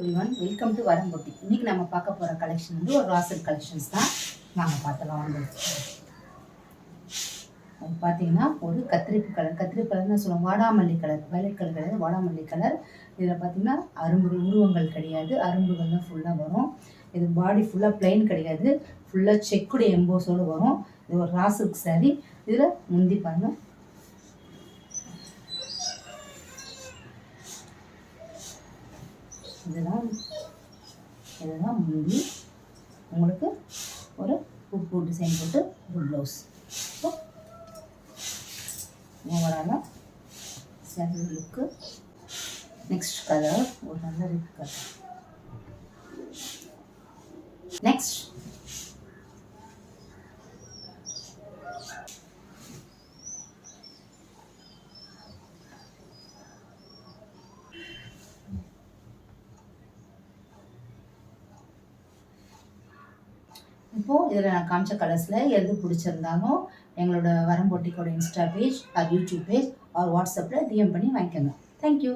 Everyone, welcome to வரம்பொட்டி. இன்றைக்கி நம்ம பார்க்க போகிற கலெக்ஷன் வந்து ஒரு ராசல் கலெக்ஷன்ஸ் தான். நாங்கள் பார்த்தலாம் வாங்க. அது பார்த்தீங்கன்னா ஒரு கத்திரிப்பு கலர்னு சொல்லுவோம். வாடாமல்லி கலர், வயலட் கலர் கிடையாது, வாடாமல்லி கலர். இதில் பார்த்தீங்கன்னா உருவங்கள் கிடையாது, அரும்புகள் தான் ஃபுல்லாக வரும். இது பாடி ஃபுல்லாக பிளைன் கிடையாது, ஃபுல்லாக செக்குடைய எம்போஸோடு வரும். இது ஒரு ராசல் சாரி. இதில் முந்தி பாருங்கள், இதுதான் முந்தி. உங்களுக்கு ஒரு பூ டிசைன் போட்டு ஒரு ப்ளவுஸ். ஸோ ஓவராலாக சாரி லுக்கு. நெக்ஸ்ட் கலர் ஒரு நல்ல ரெட் கலர். நெக்ஸ்ட் இப்போது இதில் நான் காமிச்ச கலர்ஸில் எது பிடிச்சிருந்தாலும் எங்களோட வரம்பொட்டிக்கோட இன்ஸ்டா பேஜ், யூடியூப் பேஜ், வாட்ஸ்அப்பில் டிஎம் பண்ணி வாங்கிக்கோங்க. தேங்க்யூ.